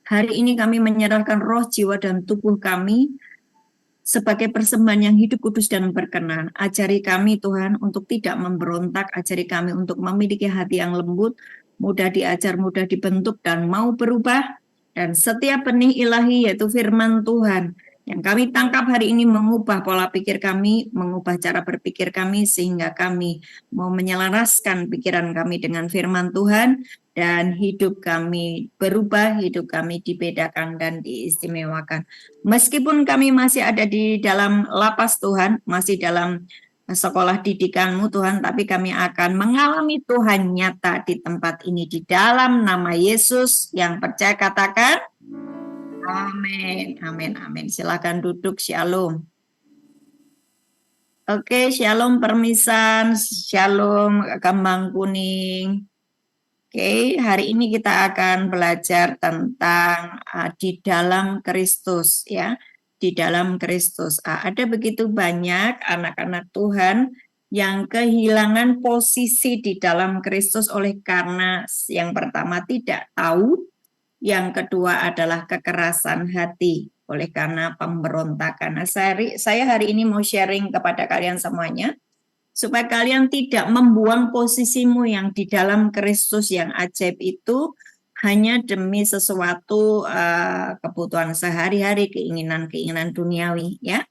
Hari ini kami menyerahkan roh, jiwa, dan tubuh kami sebagai persembahan yang hidup, kudus, dan berkenan. Ajari kami Tuhan untuk tidak memberontak, ajari kami untuk memiliki hati yang lembut, mudah diajar, mudah dibentuk, dan mau berubah. Dan setiap benih ilahi yaitu firman Tuhan yang kami tangkap hari ini mengubah pola pikir kami, mengubah cara berpikir kami, sehingga kami mau menyelaraskan pikiran kami dengan firman Tuhan, dan hidup kami berubah, hidup kami dibedakan dan diistimewakan. Meskipun kami masih ada di dalam lapas Tuhan, masih dalam sekolah didikan-Mu Tuhan, tapi kami akan mengalami Tuhan nyata di tempat ini. Di dalam nama Yesus yang percaya katakan, amin, amin, amin. Silakan duduk, shalom. Oke, shalom permisan, shalom kembang kuning. Oke, hari ini kita akan belajar tentang di dalam Kristus, ya. Di dalam Kristus. Ada begitu banyak anak-anak Tuhan yang kehilangan posisi di dalam Kristus oleh karena yang pertama tidak tahu, yang kedua adalah kekerasan hati oleh karena pemberontakan. Nah, saya hari ini mau sharing kepada kalian semuanya supaya kalian tidak membuang posisimu yang di dalam Kristus yang ajaib itu hanya demi sesuatu kebutuhan sehari-hari, keinginan-keinginan duniawi, ya.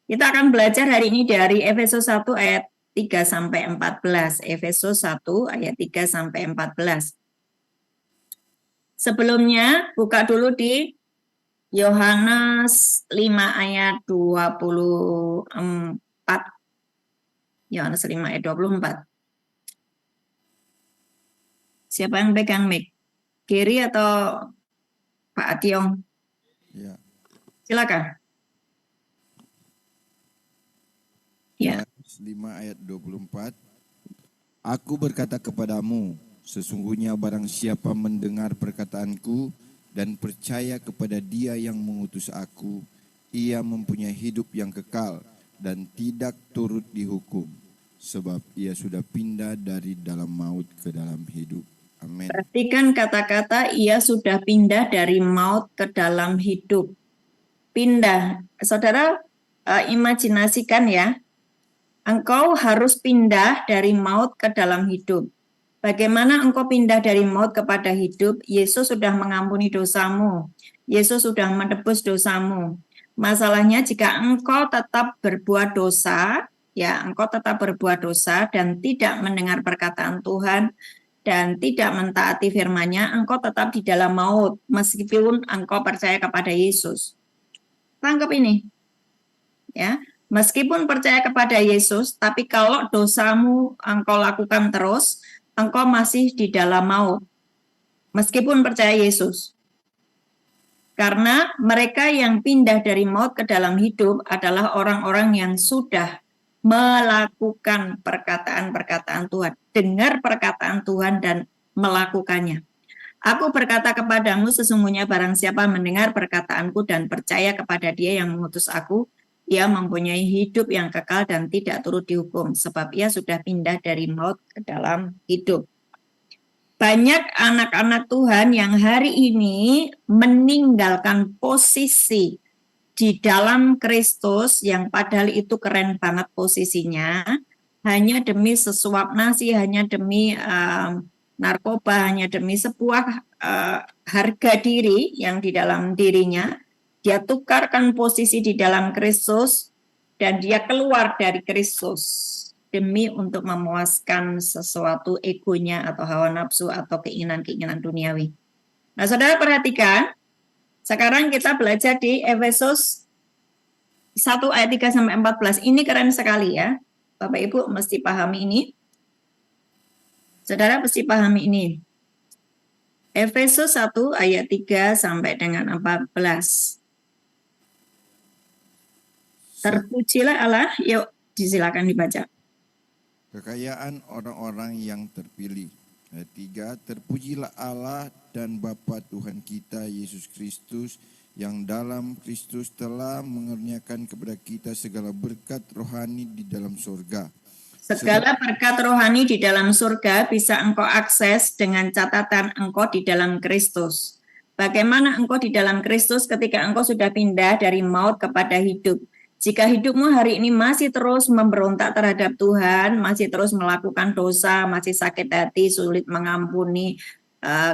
Kita akan belajar hari ini dari Efesus 1 ayat 3 sampai 14. Efesus 1 ayat 3 sampai 14. Sebelumnya buka dulu di Yohanes 5 ayat 24. Yohanes 5 ayat 24. Siapa yang pegang mic? Kiri atau Pak Ationg? Ya. Silakan. Ya. 5 ayat 24. Aku berkata kepadamu, sesungguhnya barang siapa mendengar perkataanku dan percaya kepada Dia yang mengutus aku, ia mempunyai hidup yang kekal dan tidak turut dihukum, sebab ia sudah pindah dari dalam maut ke dalam hidup. Amin. Perhatikan kata-kata ia sudah pindah dari maut ke dalam hidup. Pindah. Saudara, imajinasikan ya, engkau harus pindah dari maut ke dalam hidup. Bagaimana engkau pindah dari maut kepada hidup? Yesus sudah mengampuni dosamu. Yesus sudah menebus dosamu. Masalahnya jika engkau tetap berbuat dosa, ya, engkau tetap berbuat dosa dan tidak mendengar perkataan Tuhan dan tidak mentaati firman-Nya, engkau tetap di dalam maut meskipun engkau percaya kepada Yesus. Tangkap ini. Ya, meskipun percaya kepada Yesus, tapi kalau dosamu engkau lakukan terus, engkau masih di dalam maut, meskipun percaya Yesus. Karena mereka yang pindah dari maut ke dalam hidup adalah orang-orang yang sudah melakukan perkataan-perkataan Tuhan, dengar perkataan Tuhan dan melakukannya. Aku berkata kepadamu, sesungguhnya barang siapa mendengar perkataanku dan percaya kepada Dia yang mengutus aku, ia mempunyai hidup yang kekal dan tidak turut dihukum, sebab ia sudah pindah dari maut ke dalam hidup. Banyak anak-anak Tuhan yang hari ini meninggalkan posisi di dalam Kristus yang padahal itu keren banget posisinya, hanya demi sesuap nasi, hanya demi narkoba, hanya demi sebuah harga diri yang di dalam dirinya. Dia tukarkan posisi di dalam Kristus dan dia keluar dari Kristus demi untuk memuaskan sesuatu egonya atau hawa nafsu atau keinginan-keinginan duniawi. Nah, saudara perhatikan, sekarang kita belajar di Efesus 1 ayat 3 sampai 14. Ini keren sekali ya. Bapak Ibu mesti pahami ini. Saudara mesti pahami ini. Efesus 1 ayat 3 sampai dengan 14. Terpujilah Allah. Yuk, disilakan dibaca. Kekayaan orang-orang yang terpilih. Ayat 3, terpujilah Allah dan Bapa Tuhan kita Yesus Kristus, yang dalam Kristus telah mengaruniakan kepada kita segala berkat rohani di dalam surga. Segala berkat rohani di dalam surga bisa engkau akses dengan catatan engkau di dalam Kristus. Bagaimana engkau di dalam Kristus ketika engkau sudah pindah dari maut kepada hidup? Jika hidupmu hari ini masih terus memberontak terhadap Tuhan, masih terus melakukan dosa, masih sakit hati, sulit mengampuni,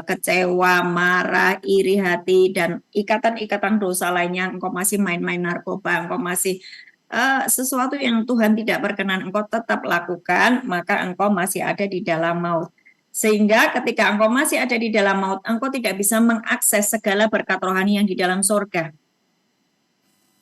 kecewa, marah, iri hati, dan ikatan-ikatan dosa lainnya, engkau masih main-main narkoba, engkau masih sesuatu yang Tuhan tidak berkenan engkau tetap lakukan, maka engkau masih ada di dalam maut. Sehingga ketika engkau masih ada di dalam maut, engkau tidak bisa mengakses segala berkat rohani yang di dalam surga.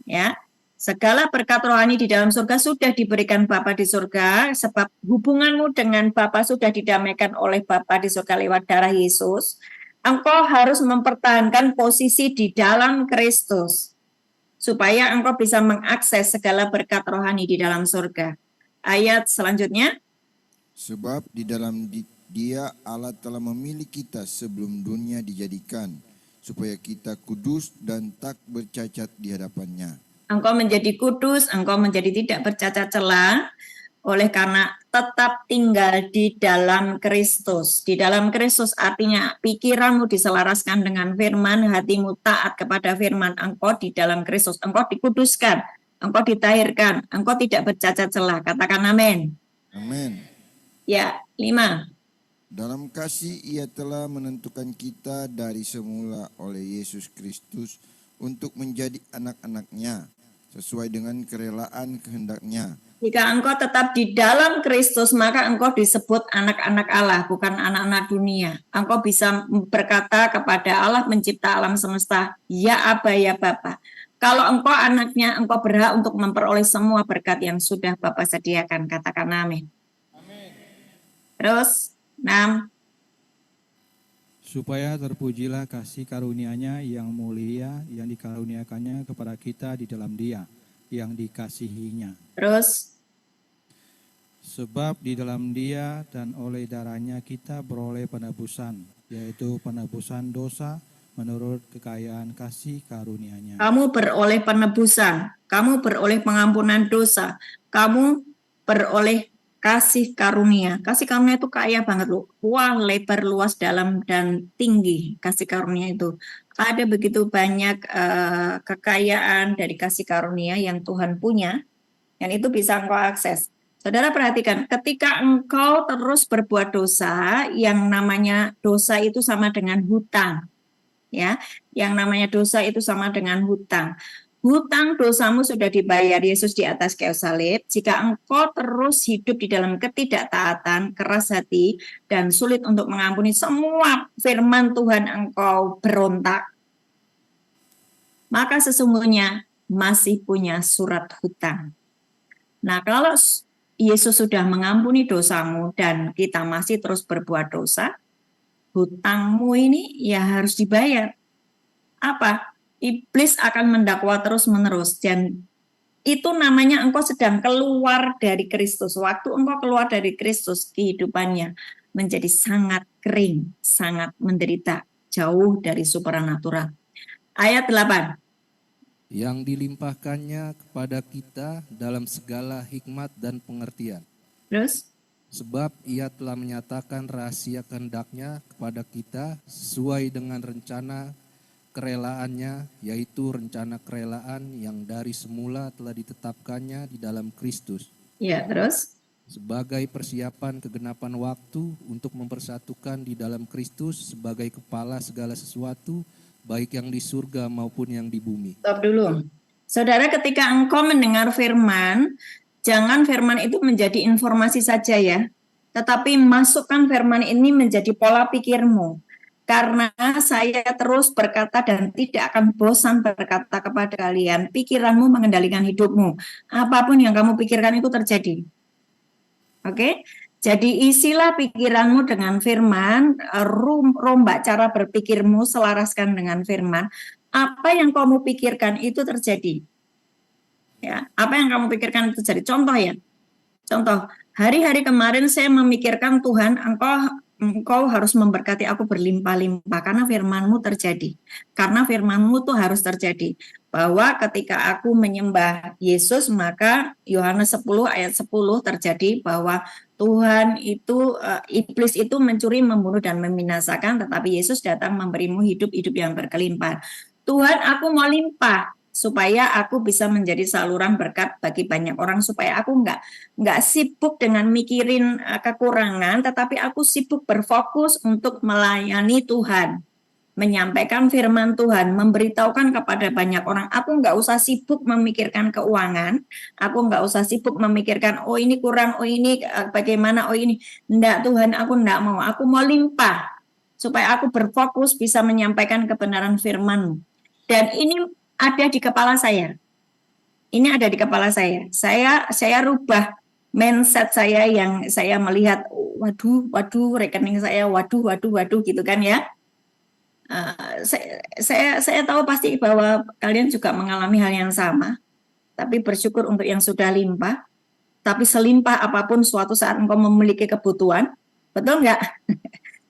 Ya, segala berkat rohani di dalam surga sudah diberikan Bapa di surga, sebab hubunganmu dengan Bapa sudah didamaikan oleh Bapa di surga lewat darah Yesus. Engkau harus mempertahankan posisi di dalam Kristus, supaya engkau bisa mengakses segala berkat rohani di dalam surga. Ayat selanjutnya. Sebab di dalam Dia Allah telah memilih kita sebelum dunia dijadikan, supaya kita kudus dan tak bercacat di hadapan-Nya. Engkau menjadi kudus, engkau menjadi tidak bercacat celah, oleh karena tetap tinggal di dalam Kristus. Di dalam Kristus artinya pikiranmu diselaraskan dengan firman, hatimu taat kepada firman, engkau di dalam Kristus, engkau dikuduskan, engkau ditahirkan, engkau tidak bercacat celah. Katakan amin. Amin. Ya, 5. Dalam kasih Ia telah menentukan kita dari semula oleh Yesus Kristus untuk menjadi anak-anak-Nya, sesuai dengan kerelaan kehendak-Nya. Jika engkau tetap di dalam Kristus, maka engkau disebut anak-anak Allah, bukan anak-anak dunia. Engkau bisa berkata kepada Allah pencipta alam semesta, ya Aba, ya Bapa. Kalau engkau anaknya, engkau berhak untuk memperoleh semua berkat yang sudah Bapa sediakan. Katakan amin. Terus, 6. Supaya terpujilah kasih karunia-Nya yang mulia yang dikaruniakannya kepada kita di dalam Dia yang dikasihinya. Terus, Sebab di dalam Dia dan oleh darah-Nya kita beroleh penebusan, yaitu penebusan dosa menurut kekayaan kasih karunia-Nya. kamu beroleh penebusan, kamu beroleh pengampunan dosa, kamu beroleh kasih karunia. Kasih karunia itu kaya banget loh. Wah, lebar, luas, dalam, dan tinggi kasih karunia itu. Ada begitu banyak kekayaan dari kasih karunia yang Tuhan punya, dan itu bisa engkau akses. Saudara perhatikan, ketika engkau terus berbuat dosa, yang namanya dosa itu sama dengan hutang. Ya, yang namanya dosa itu sama dengan hutang. Hutang dosamu sudah dibayar Yesus di atas kayu salib. Jika engkau terus hidup di dalam ketidaktaatan, keras hati, dan sulit untuk mengampuni semua firman Tuhan, engkau berontak, maka sesungguhnya masih punya surat hutang. Nah, kalau Yesus sudah mengampuni dosamu dan kita masih terus berbuat dosa, hutangmu ini ya harus dibayar. Apa? Iblis akan mendakwa terus-menerus, dan itu namanya engkau sedang keluar dari Kristus. Waktu engkau keluar dari Kristus, kehidupannya menjadi sangat kering, sangat menderita, jauh dari supernatural. Ayat 8. Yang dilimpahkannya kepada kita dalam segala hikmat dan pengertian. Terus, Sebab Ia telah menyatakan rahasia kehendak-Nya kepada kita sesuai dengan rencana kerelaannya, yaitu rencana kerelaan yang dari semula telah ditetapkannya di dalam Kristus. ya terus. Sebagai persiapan kegenapan waktu untuk mempersatukan di dalam Kristus sebagai kepala segala sesuatu, baik yang di surga maupun yang di bumi. Stop dulu. Saudara, ketika engkau mendengar firman, jangan firman itu menjadi informasi saja ya, tetapi masukkan firman ini menjadi pola pikirmu. Karena saya terus berkata dan tidak akan bosan berkata kepada kalian, pikiranmu mengendalikan hidupmu. Apapun yang kamu pikirkan itu terjadi. Oke? Jadi isilah pikiranmu dengan firman, rombak cara berpikirmu, selaraskan dengan firman. Apa yang kamu pikirkan itu terjadi. Ya, apa yang kamu pikirkan itu terjadi. Contoh ya. Contoh, hari-hari kemarin saya memikirkan Tuhan, engkau engkau harus memberkati aku berlimpah-limpah karena firman-Mu terjadi. Karena firman-Mu tuh harus terjadi. Bahwa ketika aku menyembah Yesus, maka Yohanes 10 ayat 10 terjadi bahwa Tuhan itu, iblis itu mencuri, membunuh, dan membinasakan, tetapi Yesus datang memberimu hidup yang berkelimpahan. Tuhan, aku mau limpah supaya aku bisa menjadi saluran berkat bagi banyak orang, supaya aku nggak sibuk dengan mikirin kekurangan, tetapi aku sibuk berfokus untuk melayani Tuhan, menyampaikan firman Tuhan, memberitahukan kepada banyak orang. Aku nggak usah sibuk memikirkan keuangan, aku nggak usah sibuk memikirkan, oh ini kurang, oh ini bagaimana, oh ini. Enggak Tuhan, aku nggak mau. Aku mau limpah, supaya aku berfokus bisa menyampaikan kebenaran firman-Mu. Dan ini ada di kepala saya. Ini ada di kepala saya. Saya rubah mindset saya yang saya melihat, waduh, rekening saya, waduh, gitu kan ya. Saya tahu pasti bahwa kalian juga mengalami hal yang sama, tapi bersyukur untuk yang sudah limpah. Tapi selimpah apapun, suatu saat engkau memiliki kebutuhan, betul nggak?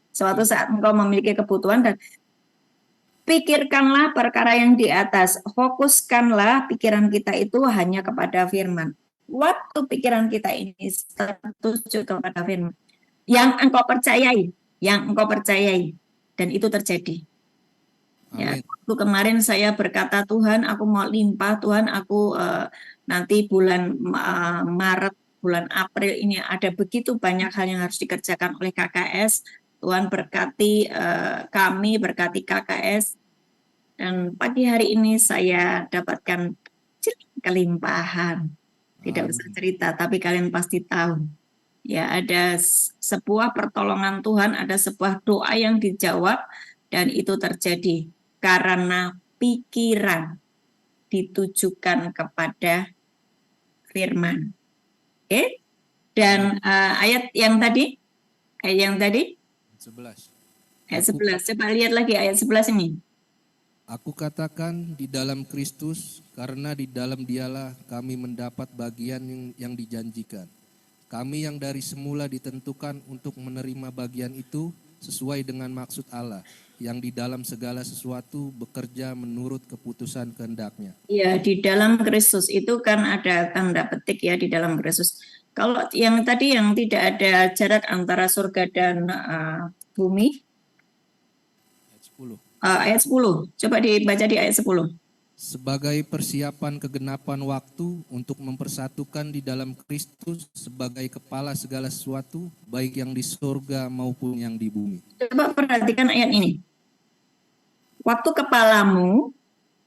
Suatu saat engkau memiliki kebutuhan, dan pikirkanlah perkara yang di atas. Fokuskanlah pikiran kita itu hanya kepada firman. Waktu pikiran kita ini tertuju kepada firman, yang engkau percayai, dan itu terjadi. Ya, Amin. waktu kemarin saya berkata, Tuhan, aku mau limpah, Tuhan, aku nanti bulan Maret, bulan April ini ada begitu banyak hal yang harus dikerjakan oleh KKS. Tuhan berkati kami, berkati KKS. Dan pagi hari ini saya dapatkan kelimpahan. Tidak usah cerita, tapi kalian pasti tahu. Ya, ada sebuah pertolongan Tuhan, ada sebuah doa yang dijawab, dan itu terjadi karena pikiran ditujukan kepada firman. Oke? Dan ayat yang tadi, 11. ayat 11. Coba lihat lagi ayat 11 ini. Aku katakan di dalam Kristus, karena di dalam Dialah kami mendapat bagian yang dijanjikan. Kami yang dari semula ditentukan untuk menerima bagian itu sesuai dengan maksud Allah, yang di dalam segala sesuatu bekerja menurut keputusan kehendak-Nya. Ya, di dalam Kristus itu kan ada tanda petik ya, di dalam Kristus. Kalau yang tadi yang tidak ada jarak antara surga dan bumi, Ayat 10. ayat 10. Coba dibaca di ayat 10. Sebagai persiapan kegenapan waktu untuk mempersatukan di dalam Kristus sebagai kepala segala sesuatu, baik yang di surga maupun yang di bumi. Coba perhatikan ayat ini. Waktu kepalamu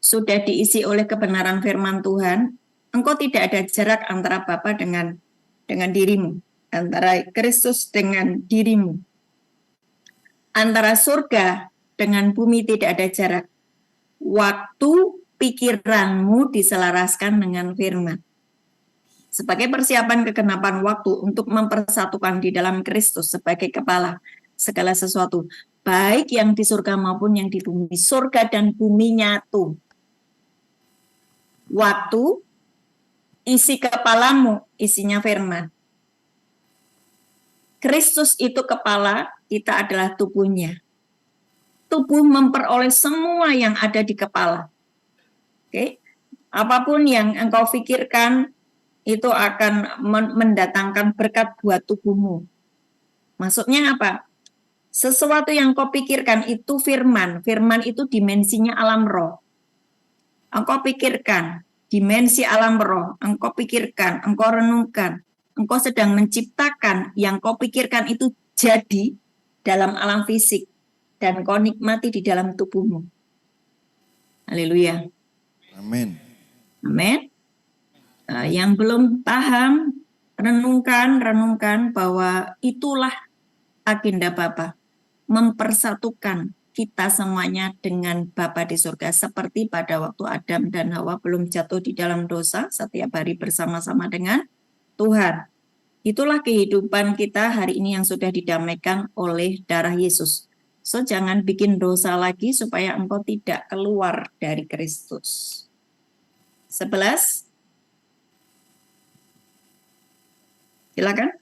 sudah diisi oleh kebenaran firman Tuhan, engkau tidak ada jarak antara Bapa dengan dirimu, antara Kristus dengan dirimu. Antara surga dengan bumi tidak ada jarak. Waktu pikiranmu diselaraskan dengan firman. Sebagai persiapan kegenapan waktu untuk mempersatukan di dalam Kristus sebagai kepala segala sesuatu, baik yang di surga maupun yang di bumi. Surga dan bumi nyatu. Waktu, isi kepalamu, isinya firman. Kristus itu kepala, kita adalah tubuhnya. Tubuh memperoleh semua yang ada di kepala. Oke, apapun yang engkau pikirkan itu akan mendatangkan berkat buat tubuhmu. Maksudnya apa? Sesuatu yang kau pikirkan itu firman. Firman itu dimensinya alam roh. Engkau pikirkan dimensi alam roh. Engkau pikirkan, engkau renungkan. Engkau sedang menciptakan yang kau pikirkan itu jadi dalam alam fisik. Dan kau nikmati di dalam tubuhmu. Haleluya. Amin. Amin. Yang belum paham, renungkan bahwa itulah agenda Bapa, mempersatukan kita semuanya dengan Bapa di surga, seperti pada waktu Adam dan Hawa belum jatuh di dalam dosa, setiap hari bersama-sama dengan Tuhan. Itulah kehidupan kita hari ini yang sudah didamaikan oleh darah Yesus. So, jangan bikin dosa lagi supaya engkau tidak keluar dari Kristus. 11. Silakan.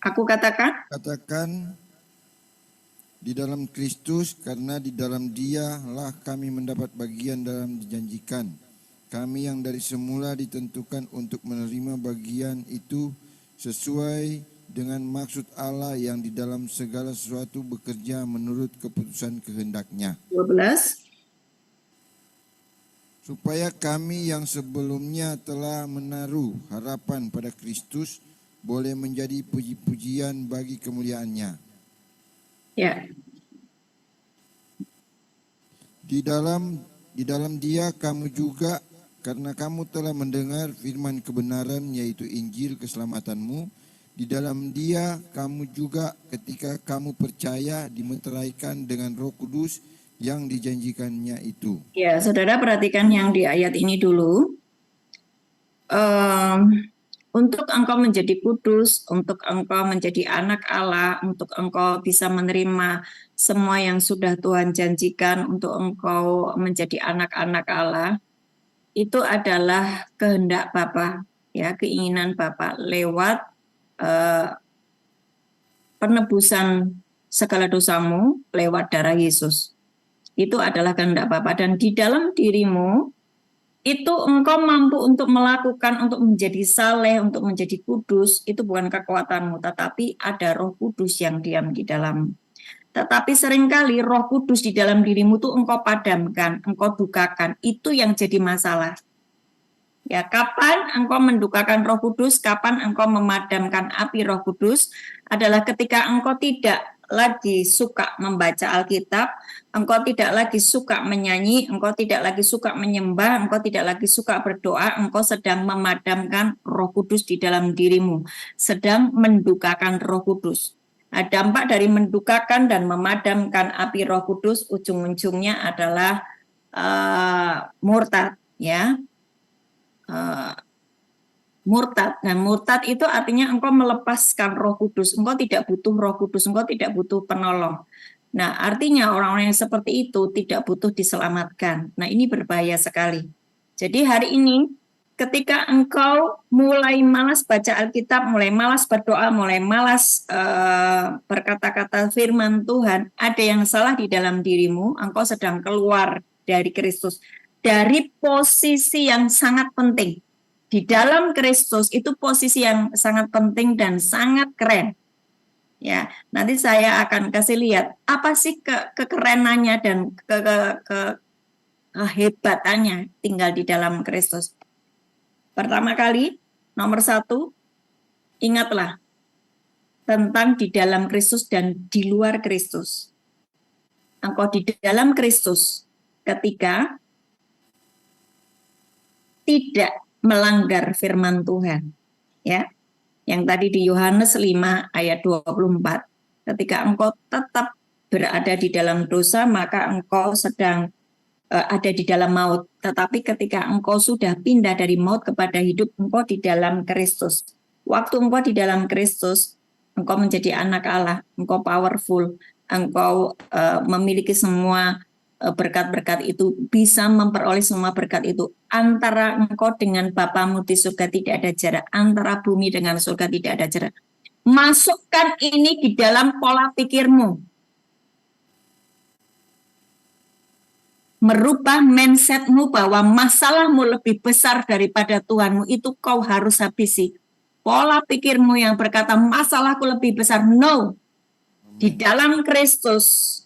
Aku katakan, Katakan di dalam Kristus, karena di dalam Dialah kami mendapat bagian dalam dijanjikan. Kami yang dari semula ditentukan untuk menerima bagian itu sesuai dengan maksud Allah yang di dalam segala sesuatu bekerja menurut keputusan kehendak-Nya. 12. Supaya kami yang sebelumnya telah menaruh harapan pada Kristus boleh menjadi puji-pujian bagi kemuliaan-Nya. Ya, Di dalam Dia kamu juga, karena kamu telah mendengar firman kebenaran, yaitu Injil keselamatanmu. Di dalam Dia kamu juga ketika kamu percaya dimeteraikan dengan Roh Kudus yang dijanjikannya itu. ya, saudara perhatikan yang di ayat ini dulu. Untuk engkau menjadi kudus, untuk engkau menjadi anak Allah, untuk engkau bisa menerima semua yang sudah Tuhan janjikan, untuk engkau menjadi anak-anak Allah, itu adalah kehendak Bapa, ya, keinginan Bapa lewat penebusan segala dosamu lewat darah Yesus. Itu adalah kehendak Bapa, dan di dalam dirimu itu engkau mampu untuk melakukan, untuk menjadi saleh, untuk menjadi kudus, itu bukan kekuatanmu, tetapi ada Roh Kudus yang diam di dalam. Tetapi seringkali Roh Kudus di dalam dirimu tuh engkau padamkan, engkau dukakan, itu yang jadi masalah. Ya, kapan engkau mendukakan Roh Kudus, kapan engkau memadamkan api Roh Kudus adalah ketika engkau tidak lagi suka membaca Alkitab, engkau tidak lagi suka menyanyi, engkau tidak lagi suka menyembah, engkau tidak lagi suka berdoa, engkau sedang memadamkan Roh Kudus di dalam dirimu, sedang mendukakan Roh Kudus. Nah, dampak dari mendukakan dan memadamkan api Roh Kudus ujung-ujungnya adalah murtad, ya. Murtad. Nah, murtad itu artinya engkau melepaskan Roh Kudus, engkau tidak butuh Roh Kudus, engkau tidak butuh penolong. Nah, artinya orang-orang yang seperti itu tidak butuh diselamatkan. Nah, ini berbahaya sekali. Jadi hari ini ketika engkau mulai malas baca Alkitab, mulai malas berdoa, mulai malas berkata-kata firman Tuhan, ada yang salah di dalam dirimu, engkau sedang keluar dari Kristus, dari posisi yang sangat penting. Di dalam Kristus itu posisi yang sangat penting dan sangat keren. Ya, nanti saya akan kasih lihat apa sih kekerenannya dan kehebatannya tinggal di dalam Kristus. Pertama kali, nomor 1, ingatlah tentang di dalam Kristus dan di luar Kristus. Engkau di dalam Kristus ketika tidak melanggar firman Tuhan, ya. Yang tadi di Yohanes 5 ayat 24, ketika engkau tetap berada di dalam dosa, maka engkau sedang ada di dalam maut. Tetapi ketika engkau sudah pindah dari maut kepada hidup, engkau di dalam Kristus. Waktu engkau di dalam Kristus, engkau menjadi anak Allah, engkau powerful, engkau memiliki semua berkat-berkat itu, bisa memperoleh semua berkat itu. Antara engkau dengan Bapamu di surga tidak ada jarak, antara bumi dengan surga tidak ada jarak. Masukkan ini di dalam pola pikirmu. Merubah mindsetmu bahwa masalahmu lebih besar daripada Tuhanmu, itu kau harus habisi. Pola pikirmu yang berkata masalahku lebih besar, no. Di dalam Kristus,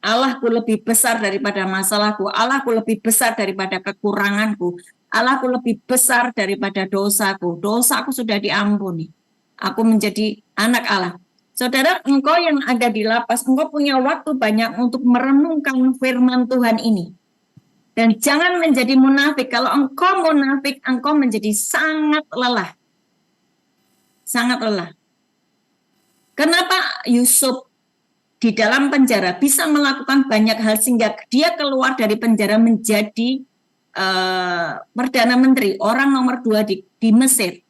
Allahku lebih besar daripada masalahku, Allahku lebih besar daripada kekuranganku, Allahku lebih besar daripada dosaku. Dosaku sudah diampuni. Aku menjadi anak Allah. Saudara, engkau yang ada di lapas, engkau punya waktu banyak untuk merenungkan firman Tuhan ini. Dan jangan menjadi munafik. Kalau engkau munafik, engkau menjadi sangat lelah. Sangat lelah. Kenapa Yusuf di dalam penjara bisa melakukan banyak hal sehingga dia keluar dari penjara menjadi Perdana Menteri, orang nomor 2 di Mesir?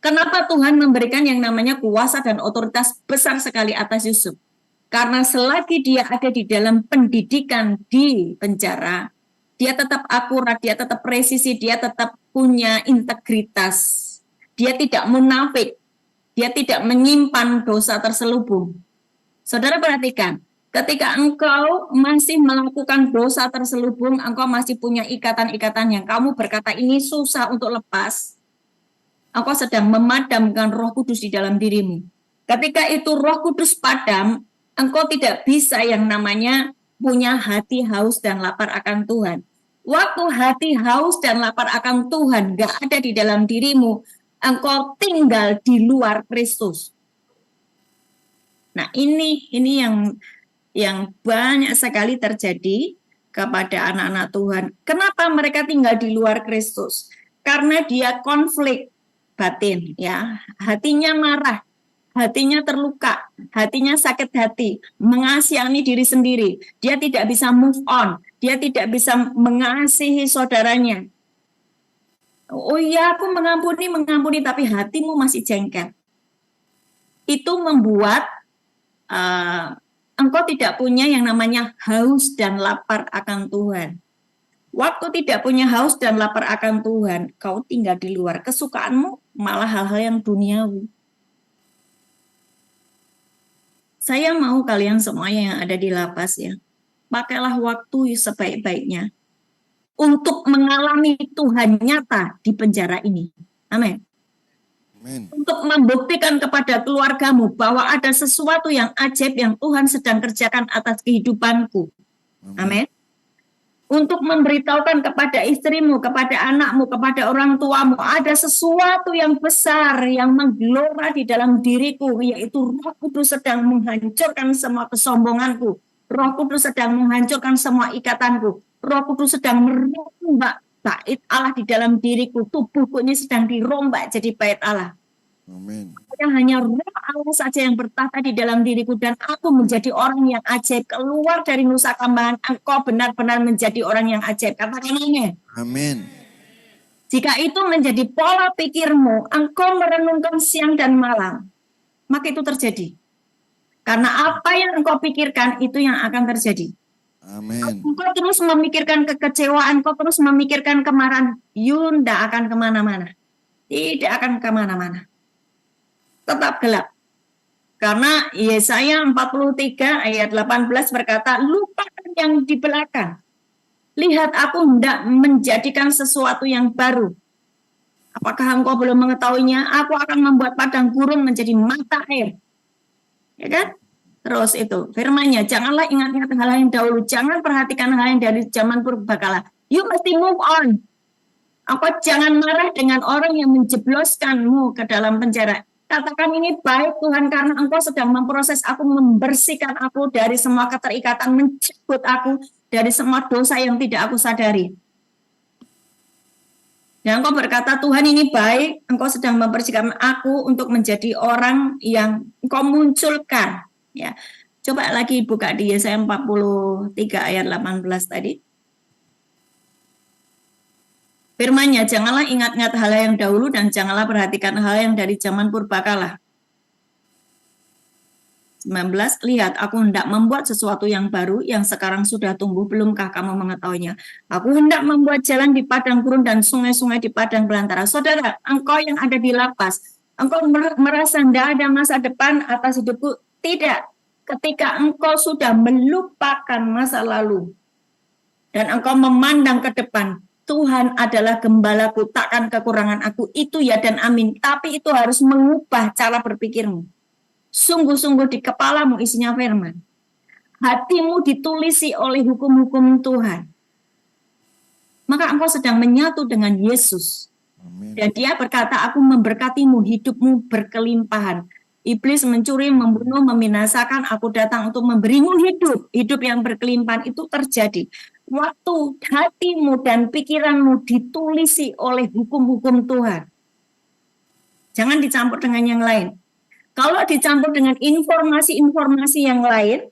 Kenapa Tuhan memberikan yang namanya kuasa dan otoritas besar sekali atas Yusuf? Karena selagi dia ada di dalam pendidikan di penjara, dia tetap akurat, dia tetap presisi, dia tetap punya integritas. Dia tidak munafik. Dia tidak menyimpan dosa terselubung. Saudara perhatikan, ketika engkau masih melakukan dosa terselubung, engkau masih punya ikatan-ikatan yang kamu berkata ini susah untuk lepas, engkau sedang memadamkan Roh Kudus di dalam dirimu. Ketika itu Roh Kudus padam, engkau tidak bisa yang namanya punya hati haus dan lapar akan Tuhan. Waktu hati haus dan lapar akan Tuhan gak ada di dalam dirimu, engkau tinggal di luar Kristus. Nah, ini yang banyak sekali terjadi kepada anak-anak Tuhan. Kenapa mereka tinggal di luar Kristus? Karena dia konflik batin, ya. Hatinya marah, hatinya terluka, hatinya sakit hati, mengasihani diri sendiri. Dia tidak bisa move on, dia tidak bisa mengasihi saudaranya. Oh iya, aku mengampuni, tapi hatimu masih jengkel. Itu membuat engkau tidak punya yang namanya haus dan lapar akan Tuhan. Waktu tidak punya haus dan lapar akan Tuhan, kau tinggal di luar. Kesukaanmu malah hal-hal yang duniawi. Saya mau kalian semuanya yang ada di lapas ya, pakailah waktu sebaik-baiknya untuk mengalami Tuhan nyata di penjara ini. Amin. Amin. Untuk membuktikan kepada keluargamu bahwa ada sesuatu yang ajaib yang Tuhan sedang kerjakan atas kehidupanku. Amin. Untuk memberitahukan kepada istrimu, kepada anakmu, kepada orang tuamu, ada sesuatu yang besar yang menggelora di dalam diriku, yaitu Roh Kudus sedang menghancurkan semua kesombonganku. Roh Kudus sedang menghancurkan semua ikatanku. Roh Kudus sedang merombak bait Allah di dalam diriku. Tubuhku ini sedang dirombak jadi bait Allah. Amin. Yang hanya Roh Allah saja yang bertata di dalam diriku dan aku menjadi orang yang ajaib. Keluar dari Nusa Kambangan, engkau benar-benar menjadi orang yang ajaib. Katakan amin. Amin. Jika itu menjadi pola pikirmu, engkau merenungkan siang dan malam, maka itu terjadi. Karena apa yang engkau pikirkan itu yang akan terjadi. Amin. Engkau terus memikirkan kekecewaan, engkau terus memikirkan kemarahan, you tidak akan kemana-mana. Tidak akan kemana-mana. Tetap gelap. Karena Yesaya 43 ayat 18 berkata, lupakan yang di belakang. Lihat aku hendak menjadikan sesuatu yang baru. Apakah engkau belum mengetahuinya? Aku akan membuat padang gurun menjadi mata air. Ya kan? Terus itu firman-Nya, janganlah ingat-ingat hal yang dahulu, jangan perhatikan hal yang dari zaman purbakala. You mesti move on. Engkau jangan marah dengan orang yang menjebloskanmu ke dalam penjara. Katakan ini baik Tuhan karena engkau sedang memproses aku, membersihkan aku dari semua keterikatan, mencabut aku dari semua dosa yang tidak aku sadari. Dan engkau berkata Tuhan ini baik, engkau sedang membersihkan aku untuk menjadi orang yang engkau munculkan. Ya, coba lagi buka di Yesaya 43 ayat 18 tadi. Firman-Nya, janganlah ingat-ingat hal yang dahulu dan janganlah perhatikan hal yang dari zaman purbakala. 19, lihat aku hendak membuat sesuatu yang baru yang sekarang sudah tumbuh, belumkah kamu mengetahuinya? Aku hendak membuat jalan di padang gurun dan sungai-sungai di padang belantara. Saudara, engkau yang ada di lapas, engkau merasa tidak ada masa depan atas hidupku? Tidak. Ketika engkau sudah melupakan masa lalu dan engkau memandang ke depan, Tuhan adalah gembalaku, takkan kekurangan aku. Itu ya dan amin. Tapi itu harus mengubah cara berpikirmu. Sungguh-sungguh di kepalamu isinya firman. Hatimu ditulisi oleh hukum-hukum Tuhan. Maka engkau sedang menyatu dengan Yesus. Amin. Dan dia berkata, aku memberkatimu, hidupmu berkelimpahan. Iblis mencuri, membunuh, membinasakan, aku datang untuk memberimu hidup. Hidup yang berkelimpahan itu terjadi waktu hatimu dan pikiranmu ditulisi oleh hukum-hukum Tuhan. Jangan dicampur dengan yang lain. Kalau dicampur dengan informasi-informasi yang lain,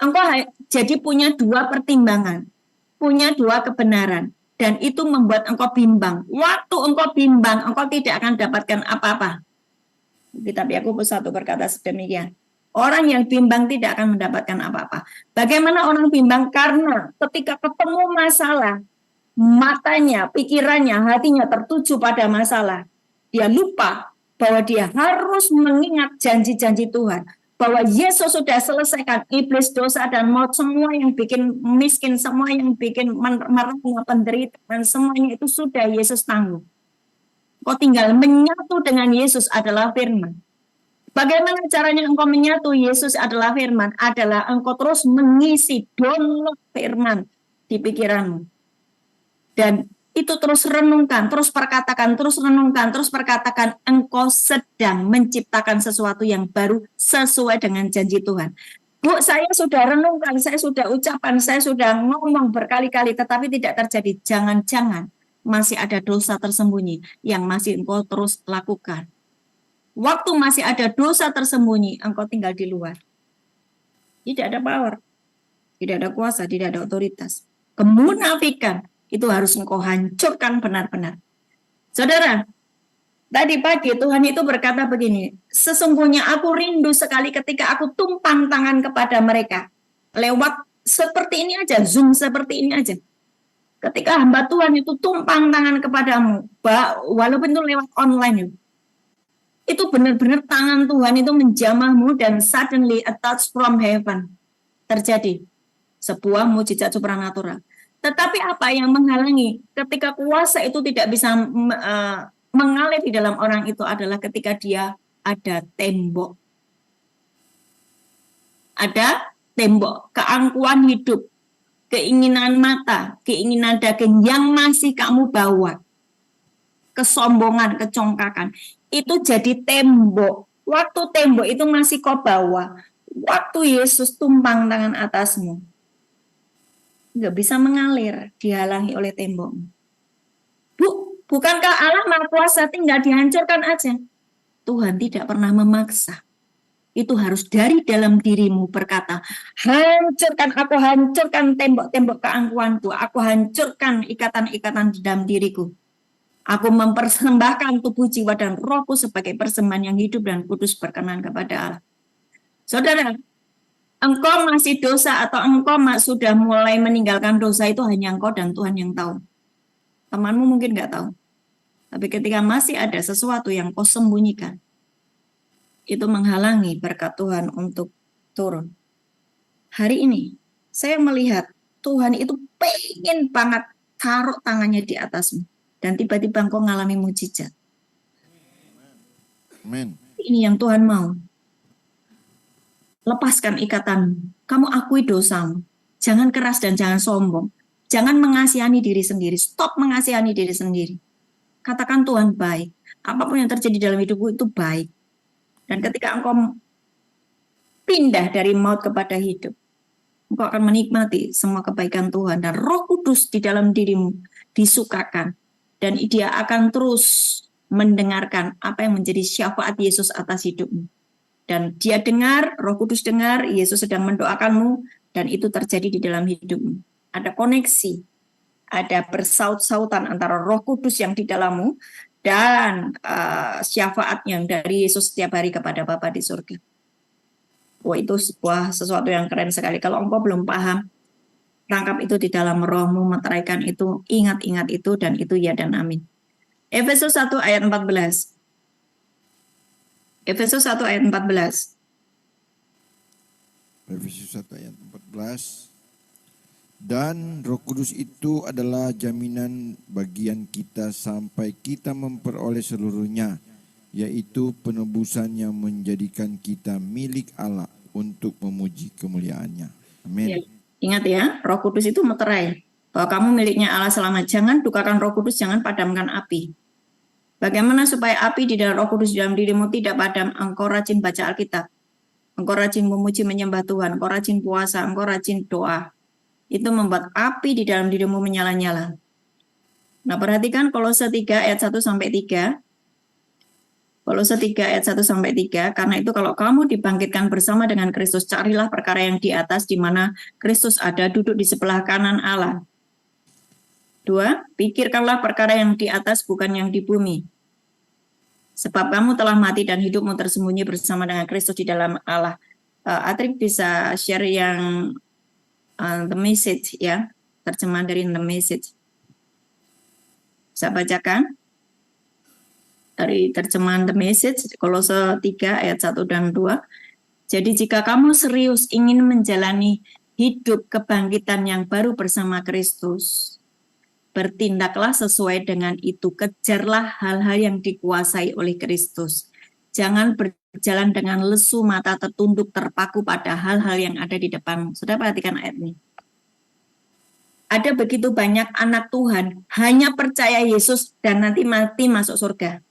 engkau jadi punya dua pertimbangan, punya dua kebenaran. Dan itu membuat engkau bimbang. Waktu engkau bimbang, engkau tidak akan dapatkan apa-apa. Kitab Yakobus 1 berkata sedemikian. Orang yang bimbang tidak akan mendapatkan apa-apa. Bagaimana orang bimbang? Karena ketika ketemu masalah, matanya, pikirannya, hatinya tertuju pada masalah. Dia lupa bahwa dia harus mengingat janji-janji Tuhan, bahwa Yesus sudah selesaikan iblis, dosa, dan maut, semua yang bikin miskin, semua yang bikin merana penderitaan, semuanya itu sudah Yesus tanggung. Kau tinggal menyatu dengan Yesus adalah firman. Bagaimana caranya engkau menyatu Yesus adalah firman? Adalah engkau terus mengisi download firman di pikiranmu. Dan itu terus renungkan, terus perkatakan, terus renungkan, terus perkatakan. Engkau sedang menciptakan sesuatu yang baru sesuai dengan janji Tuhan. Bu, saya sudah renungkan, saya sudah ucapkan, saya sudah ngomong berkali-kali, tetapi tidak terjadi. Jangan-jangan masih ada dosa tersembunyi yang masih engkau terus lakukan. Waktu masih ada dosa tersembunyi, engkau tinggal di luar. Tidak ada power, tidak ada kuasa, tidak ada otoritas. Kemunafikan itu harus engkau hancurkan benar-benar. Saudara, tadi pagi Tuhan itu berkata begini, sesungguhnya aku rindu sekali ketika aku tumpang tangan kepada mereka. Lewat seperti ini aja, Zoom seperti ini aja. Ketika hamba Tuhan itu tumpang tangan kepadamu, walaupun itu lewat online, itu benar-benar tangan Tuhan itu menjamahmu dan suddenly a touch from heaven terjadi. Sebuah mujizat supranatural. Tetapi apa yang menghalangi ketika kuasa itu tidak bisa mengalir di dalam orang itu adalah ketika dia ada tembok. Ada tembok, keangkuhan hidup, keinginan mata, keinginan daging yang masih kamu bawa. Kesombongan, kecongkakan. Itu jadi tembok. Waktu tembok itu masih kau bawa. Waktu Yesus tumpang tangan atasmu, nggak bisa mengalir, dihalangi oleh tembok. Bu, bukankah Allah Maha Kuasa, tinggal dihancurkan aja? Tuhan tidak pernah memaksa. Itu harus dari dalam dirimu berkata, hancurkan, aku hancurkan tembok-tembok keangkuhanku, aku hancurkan ikatan-ikatan di dalam diriku. Aku mempersembahkan tubuh, jiwa, dan rohku sebagai persembahan yang hidup dan kudus berkenan kepada Allah. Saudara, engkau masih dosa atau engkau sudah mulai meninggalkan dosa itu hanya engkau dan Tuhan yang tahu. Temanmu mungkin nggak tahu. Tapi ketika masih ada sesuatu yang kau sembunyikan, itu menghalangi berkat Tuhan untuk turun. Hari ini, saya melihat Tuhan itu pengen banget taruh tangannya di atasmu. Dan tiba-tiba engkau mengalami mujizat. Amen. Ini yang Tuhan mau. Lepaskan ikatanmu. Kamu akui dosamu. Jangan keras dan jangan sombong. Jangan mengasihani diri sendiri. Stop mengasihani diri sendiri. Katakan Tuhan baik. Apapun yang terjadi dalam hidupku itu baik. Dan ketika engkau pindah dari maut kepada hidup, engkau akan menikmati semua kebaikan Tuhan. Dan Roh Kudus di dalam dirimu disukakan. Dan dia akan terus mendengarkan apa yang menjadi syafaat Yesus atas hidupmu. Dan dia dengar, Roh Kudus dengar, Yesus sedang mendoakanmu, dan itu terjadi di dalam hidupmu. Ada koneksi, ada bersaut-sautan antara Roh Kudus yang di dalammu dan syafaat yang dari Yesus setiap hari kepada Bapa di surga. Wah, itu sesuatu yang keren sekali. Kalau engkau belum paham, tangkap itu di dalam rohmu, meteraikan itu, ingat-ingat itu, dan itu ya dan amin. Efesus 1 ayat 14. Efesus 1 ayat 14. Efesus 1 ayat 14. Dan Roh Kudus itu adalah jaminan bagian kita sampai kita memperoleh seluruhnya, yaitu penebusan yang menjadikan kita milik Allah untuk memuji kemuliaannya. Amin. Ya, ingat ya, Roh Kudus itu meterai bahwa kamu miliknya Allah selama. Jangan dukakan Roh Kudus, jangan padamkan api. Bagaimana supaya api di dalam Roh Kudus di dalam dirimu tidak padam? Engkau rajin baca Alkitab, engkau rajin memuji menyembah Tuhan, engkau rajin puasa, engkau rajin doa. Itu membuat api di dalam dirimu menyala-nyala. Nah, perhatikan Kolose 3 ayat 1 sampai 3. Kolose 3 ayat 1 sampai 3. Karena itu kalau kamu dibangkitkan bersama dengan Kristus, carilah perkara yang di atas di mana Kristus ada duduk di sebelah kanan Allah. 2, pikirkanlah perkara yang di atas bukan yang di bumi. Sebab kamu telah mati dan hidupmu tersembunyi bersama dengan Kristus di dalam Allah. Atrik bisa share yang The Message ya, terjemahan dari The Message. Bisa bacakan? dari terjemahan The Message, Kolose 3 ayat 1 dan 2. Jadi jika kamu serius ingin menjalani hidup kebangkitan yang baru bersama Kristus, bertindaklah sesuai dengan itu. Kejarlah hal-hal yang dikuasai oleh Kristus. Jangan berjalan dengan lesu, mata tertunduk, terpaku pada hal-hal yang ada di depanmu. Sudah perhatikan ayat ini. Ada begitu banyak anak Tuhan hanya percaya Yesus dan nanti mati masuk surga.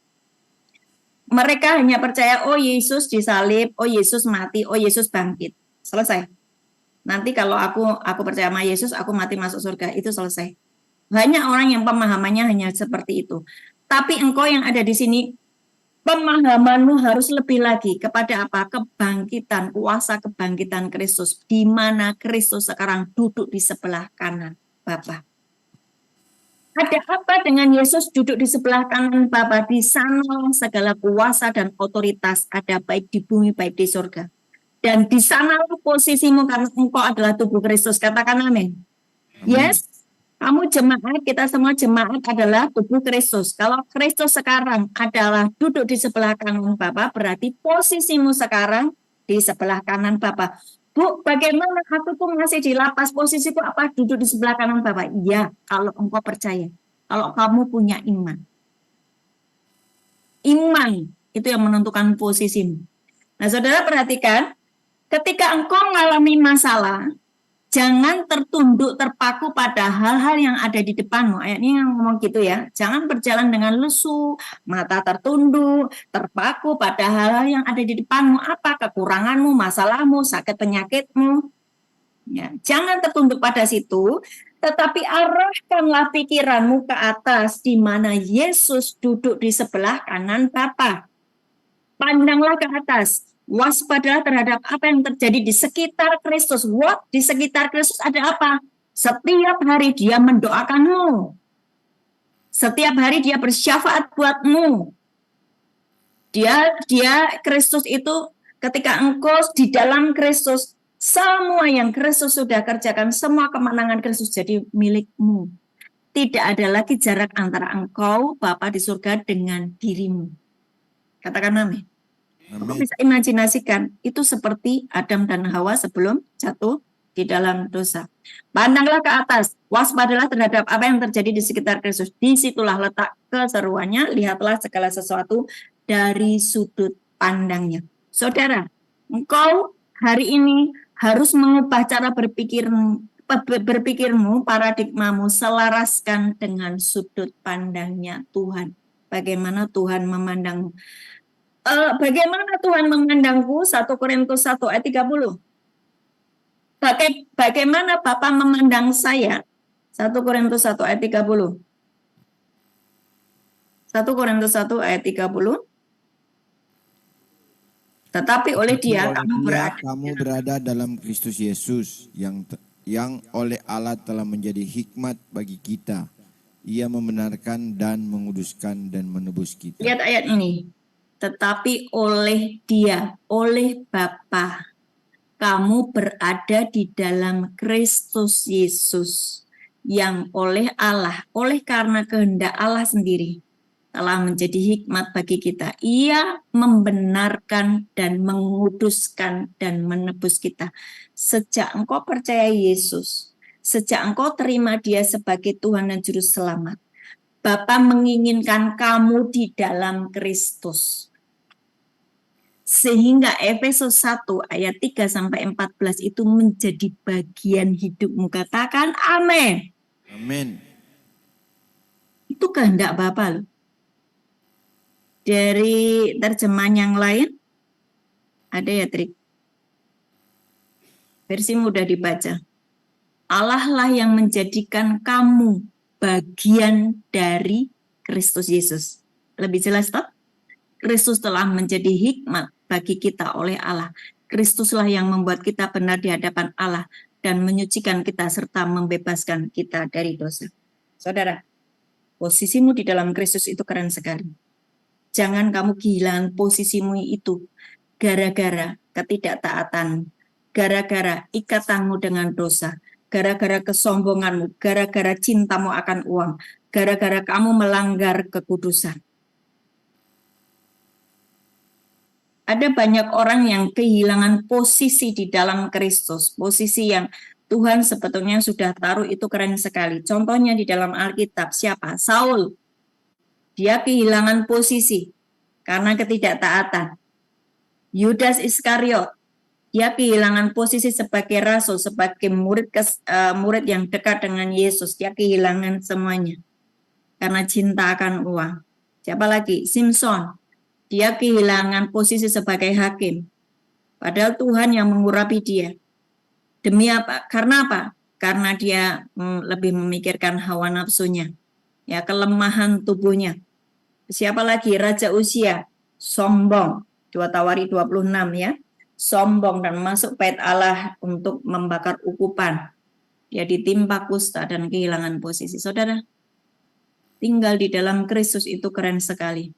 Mereka hanya percaya, oh Yesus disalib, oh Yesus mati, oh Yesus bangkit. Selesai. Nanti kalau aku percaya sama Yesus, aku mati masuk surga. Itu selesai. Banyak orang yang pemahamannya hanya seperti itu. Tapi engkau yang ada di sini, pemahamanmu harus lebih lagi kepada apa? Kebangkitan, kuasa kebangkitan Kristus. Di mana Kristus sekarang duduk di sebelah kanan Bapa. Ada apa dengan Yesus duduk di sebelah kanan Bapa? Di sana segala kuasa dan otoritas ada, baik di bumi, baik di surga. Dan di sana posisimu karena engkau adalah tubuh Kristus. Katakan amin. Yes, kamu jemaat, kita semua jemaat adalah tubuh Kristus. Kalau Kristus sekarang adalah duduk di sebelah kanan Bapa, berarti posisimu sekarang di sebelah kanan Bapa. Bu, bagaimana aku tuh masih di lapas, posisiku apa? Duduk di sebelah kanan Bapa. Iya, kalau engkau percaya. Kalau kamu punya iman. Iman itu yang menentukan posisimu. Nah, saudara perhatikan, ketika engkau mengalami masalah, jangan tertunduk, terpaku pada hal-hal yang ada di depanmu. Ayat ini ngomong gitu ya. Jangan berjalan dengan lesu, mata tertunduk, terpaku pada hal-hal yang ada di depanmu. Apa? Kekuranganmu, masalahmu, sakit penyakitmu. Ya, jangan tertunduk pada situ, tetapi arahkanlah pikiranmu ke atas, di mana Yesus duduk di sebelah kanan Bapa. Pandanglah ke atas. Waspadalah terhadap apa yang terjadi di sekitar Kristus. What? Di sekitar Kristus ada apa? Setiap hari dia mendoakanmu. Setiap hari dia bersyafaat buatmu. Kristus itu ketika engkau di dalam Kristus, semua yang Kristus sudah kerjakan, semua kemenangan Kristus jadi milikmu. Tidak ada lagi jarak antara engkau, Bapa di surga, dengan dirimu. Katakan amin. Kau bisa imajinasikan, itu seperti Adam dan Hawa sebelum jatuh di dalam dosa. Pandanglah ke atas, waspadalah terhadap apa yang terjadi di sekitar Kristus. Disitulah letak keseruannya, lihatlah segala sesuatu dari sudut pandangnya. Saudara, engkau hari ini harus mengubah cara berpikirmu, paradigmamu, selaraskan dengan sudut pandangnya Tuhan. Bagaimana Tuhan memandangmu. Bagaimana Tuhan memandangku? 1 Korintus 1 ayat 30. Bagaimana Bapa memandang saya? 1 Korintus 1 ayat 30. 1 Korintus 1 ayat 30. Tetapi oleh dia kamu berada dalam Kristus Yesus yang oleh Allah telah menjadi hikmat bagi kita. Ia membenarkan dan menguduskan dan menebus kita. Lihat ayat ini. Tetapi oleh dia, oleh Bapa, kamu berada di dalam Kristus Yesus, yang oleh Allah, oleh karena kehendak Allah sendiri, telah menjadi hikmat bagi kita. Ia membenarkan dan menguduskan dan menebus kita. Sejak engkau percaya Yesus, sejak engkau terima dia sebagai Tuhan dan Juru Selamat, Bapa menginginkan kamu di dalam Kristus. Sehingga Efesus 1 ayat 3 sampai 14 itu menjadi bagian hidupmu. Katakan amin. Amin. Itu kehendak Bapa loh. Dari terjemahan yang lain ada ya trik. Versi mudah dibaca. Allah lah yang menjadikan kamu bagian dari Kristus Yesus. Lebih jelas toh? Kristus telah menjadi hikmat bagi kita oleh Allah. Kristuslah yang membuat kita benar di hadapan Allah dan menyucikan kita serta membebaskan kita dari dosa. Saudara, posisimu di dalam Kristus itu keren sekali. Jangan kamu kehilangan posisimu itu gara-gara ketidaktaatan, gara-gara ikatanmu dengan dosa, gara-gara kesombonganmu, gara-gara cintamu akan uang, gara-gara kamu melanggar kekudusan. Ada banyak orang yang kehilangan posisi di dalam Kristus, posisi yang Tuhan sebetulnya sudah taruh, itu keren sekali. Contohnya di dalam Alkitab, siapa? Saul. Dia kehilangan posisi karena ketidaktaatan. Yudas Iskariot, dia kehilangan posisi sebagai rasul, sebagai murid yang dekat dengan Yesus. Dia kehilangan semuanya karena cinta akan uang. Siapa lagi? Simson, dia kehilangan posisi sebagai hakim. Padahal Tuhan yang mengurapi dia. Demi apa? Karena apa? Karena dia lebih memikirkan hawa nafsunya, ya, kelemahan tubuhnya. Siapa lagi? Raja Uzia, sombong. 2 Tawari 26 ya. Sombong dan masuk bait Allah untuk membakar ukupan. Dia ditimpa kusta dan kehilangan posisi. Saudara, tinggal di dalam Kristus itu keren sekali.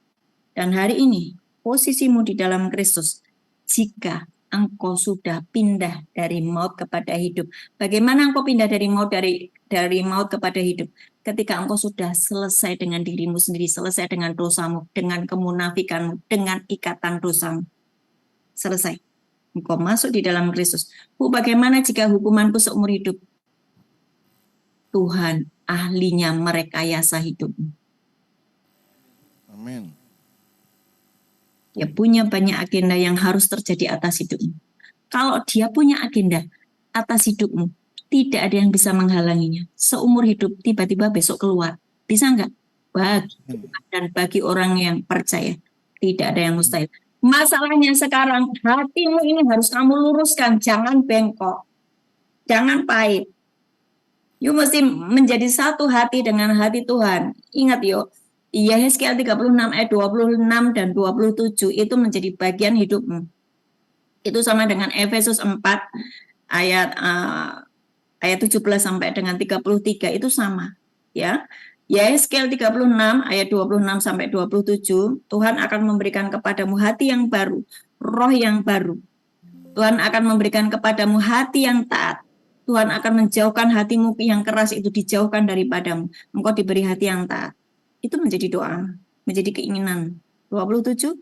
Dan hari ini, posisimu di dalam Kristus, jika engkau sudah pindah dari maut kepada hidup. Bagaimana engkau pindah dari maut kepada hidup? Ketika engkau sudah selesai dengan dirimu sendiri, selesai dengan dosamu, dengan kemunafikanmu, dengan ikatan dosamu. Selesai. Engkau masuk di dalam Kristus. Bu, bagaimana jika hukumanku seumur hidup? Tuhan ahlinya merekayasa hidupmu. Amin. Dia punya banyak agenda yang harus terjadi atas hidupmu. Kalau dia punya agenda atas hidupmu, tidak ada yang bisa menghalanginya. Seumur hidup tiba-tiba besok keluar. Bisa enggak? Bagi orang yang percaya, tidak ada yang mustahil. Masalahnya sekarang, hatimu ini harus kamu luruskan. Jangan bengkok. Jangan pahit. You mesti menjadi satu hati dengan hati Tuhan. Ingat yuk. Yehezkiel 36 ayat 26 dan 27 itu menjadi bagian hidupmu. Itu sama dengan Efesus 4 ayat 17 sampai dengan 33 itu sama, ya. Yehezkiel 36 ayat 26 sampai 27, Tuhan akan memberikan kepadamu hati yang baru, roh yang baru. Tuhan akan memberikan kepadamu hati yang taat. Tuhan akan menjauhkan hatimu yang keras itu dijauhkan daripadamu. Engkau diberi hati yang taat. Itu menjadi doa, menjadi keinginan. 27,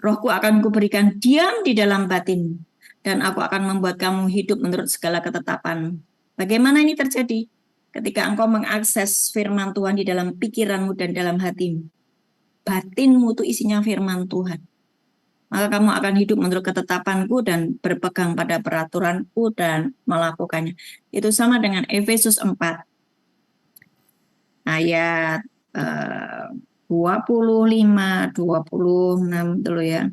Rohku akan kuberikan diam di dalam batinmu, dan aku akan membuat kamu hidup menurut segala ketetapanmu. Bagaimana ini terjadi? Ketika engkau mengakses firman Tuhan di dalam pikiranmu dan dalam hatimu. Batinmu itu isinya firman Tuhan. Maka kamu akan hidup menurut ketetapanku dan berpegang pada peraturanku dan melakukannya. Itu sama dengan Efesus 4. Ayat 25, 26 dulu ya.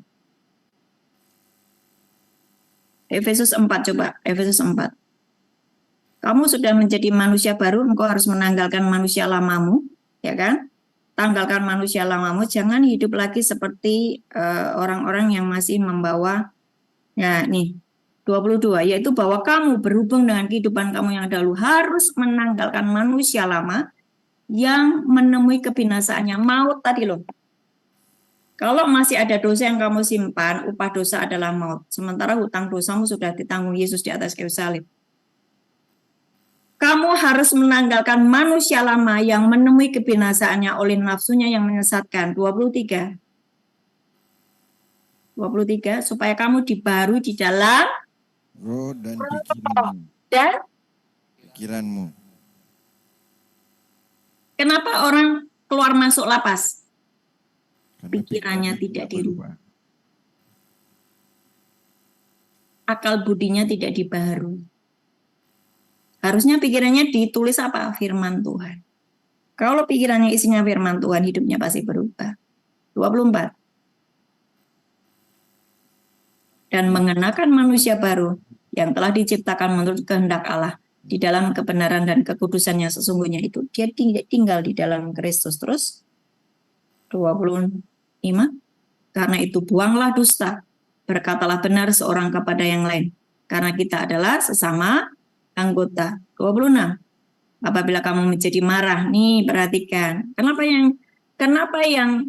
Efesus 4 coba, Efesus 4. Kamu sudah menjadi manusia baru, engkau harus menanggalkan manusia lamamu, ya kan? Tanggalkan manusia lamamu, jangan hidup lagi seperti orang-orang yang masih membawa, ya nih, 22, yaitu bahwa kamu berhubung dengan kehidupan kamu yang dahulu harus menanggalkan manusia lama, yang menemui kebinasaannya, maut tadi loh. Kalau masih ada dosa yang kamu simpan, upah dosa adalah maut. Sementara hutang dosamu sudah ditanggung Yesus di atas kayu salib. Kamu harus menanggalkan manusia lama yang menemui kebinasaannya oleh nafsunya yang menyesatkan. 23, supaya kamu dibaharui di dalam roh dan pikiranmu. Pikiranmu. Kenapa orang keluar masuk lapas? Karena Pikirannya tidak dirubah. berubah. Akal budinya tidak dibaharui. Harusnya pikirannya ditulis apa? Firman Tuhan. Kalau pikirannya isinya firman Tuhan, hidupnya pasti berubah. 24. Dan mengenakan manusia baru yang telah diciptakan menurut kehendak Allah di dalam kebenaran dan kekudusan yang sesungguhnya itu. Dia tinggal di dalam Kristus. Terus 25. Karena itu buanglah dusta, berkatalah benar seorang kepada yang lain, karena kita adalah sesama anggota. 26. Apabila kamu menjadi marah, nih perhatikan. Kenapa yang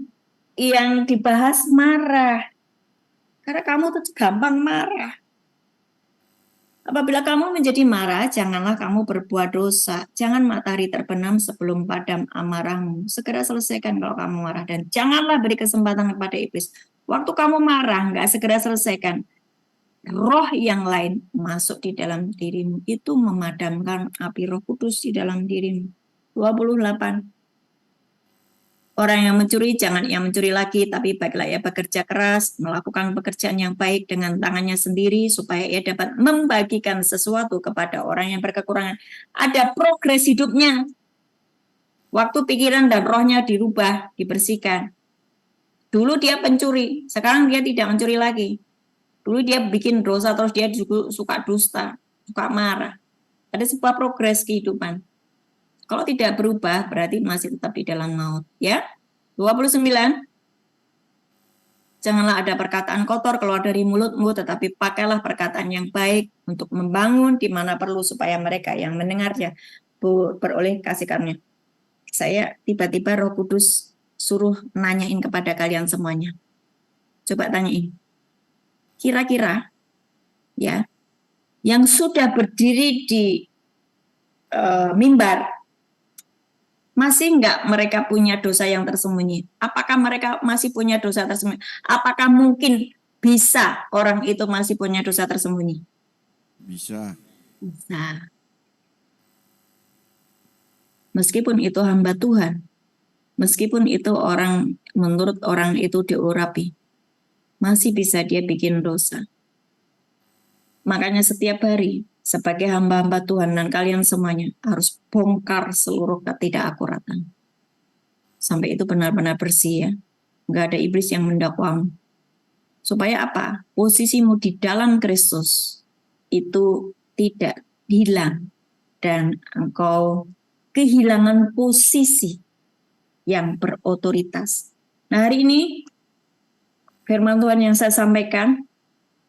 dibahas marah? Karena kamu tuh gampang marah. Apabila kamu menjadi marah, janganlah kamu berbuat dosa. Jangan matahari terbenam sebelum padam amarahmu. Segera selesaikan kalau kamu marah. Dan janganlah beri kesempatan kepada iblis Waktu kamu marah, nggak segera selesaikan, roh yang lain masuk di dalam dirimu. Itu memadamkan api Roh Kudus di dalam dirimu. 28. Orang yang mencuri, jangan ia mencuri lagi, tapi baiklah ia bekerja keras, melakukan pekerjaan yang baik dengan tangannya sendiri, supaya ia dapat membagikan sesuatu kepada orang yang berkekurangan. Ada progres hidupnya. Waktu pikiran dan rohnya dirubah, dibersihkan. Dulu dia pencuri, sekarang dia tidak mencuri lagi. Dulu dia bikin dosa, terus dia juga suka dusta, suka marah. Ada sebuah progres kehidupan. Kalau tidak berubah, berarti masih tetap di dalam maut. Ya, 29. Janganlah ada perkataan kotor keluar dari mulutmu, tetapi pakailah perkataan yang baik untuk membangun di mana perlu, supaya mereka yang mendengarnya beroleh kasih karunia. Saya tiba-tiba Roh Kudus suruh nanyain kepada kalian semuanya. Coba tanyain. Kira-kira ya, yang sudah berdiri di mimbar, masih enggak mereka punya dosa yang tersembunyi? Apakah mereka masih punya dosa tersembunyi? Apakah mungkin bisa orang itu masih punya dosa tersembunyi? Bisa. Bisa. Meskipun itu hamba Tuhan, meskipun itu orang, menurut orang itu diurapi, masih bisa dia bikin dosa. Makanya setiap hari sebagai hamba-hamba Tuhan dan kalian semuanya harus bongkar seluruh ketidakakuratan. Sampai itu benar-benar bersih ya. Nggak ada iblis yang mendakwamu. Supaya apa? Posisimu di dalam Kristus itu tidak hilang. Dan engkau kehilangan posisi yang berotoritas. Nah, hari ini firman Tuhan yang saya sampaikan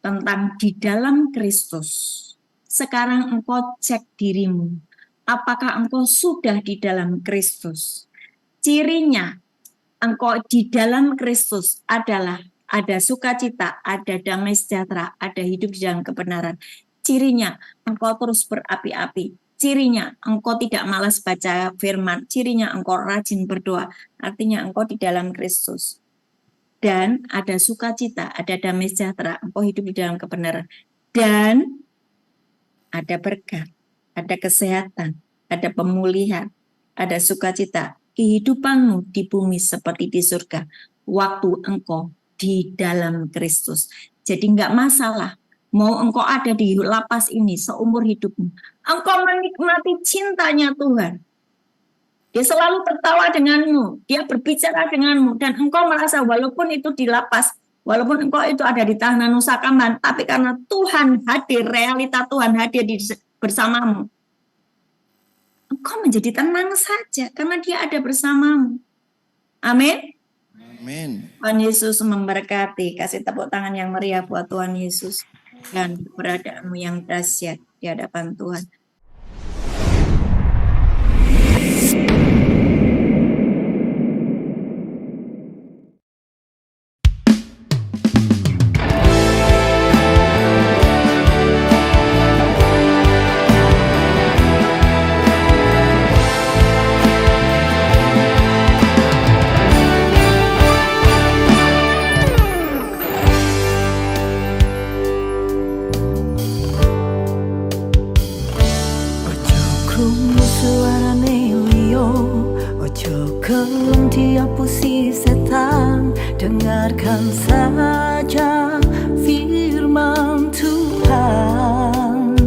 tentang di dalam Kristus. Sekarang engkau cek dirimu. Apakah engkau sudah di dalam Kristus? Cirinya engkau di dalam Kristus adalah ada sukacita, ada damai sejahtera, ada hidup di dalam kebenaran. Cirinya engkau terus berapi-api. Cirinya engkau tidak malas baca firman. Cirinya engkau rajin berdoa. Artinya engkau di dalam Kristus. Dan ada sukacita, ada damai sejahtera, engkau hidup di dalam kebenaran. Dan ada berkat, ada kesehatan, ada pemulihan, ada sukacita. Kehidupanmu di bumi seperti di surga. Waktu engkau di dalam Kristus. Jadi enggak masalah. Mau engkau ada di lapas ini seumur hidupmu. Engkau menikmati cintanya Tuhan. Dia selalu tertawa denganmu. Dia berbicara denganmu. Dan engkau merasa walaupun itu di lapas, walaupun engkau itu ada di tahanan Nusa Kambangan, tapi karena Tuhan hadir, realita Tuhan hadir bersamamu, engkau menjadi tenang saja karena dia ada bersamamu. Amin. Amin. Tuhan Yesus memberkati. Kasih tepuk tangan yang meriah buat Tuhan Yesus dan keberadaanmu yang dahsyat di hadapan Tuhan. Dengarkan saja firman Tuhan.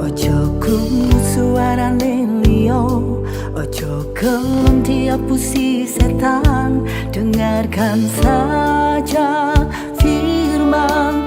Ojo krungu suarane liya, ojo gelem diapusi setan. Dengarkan saja firman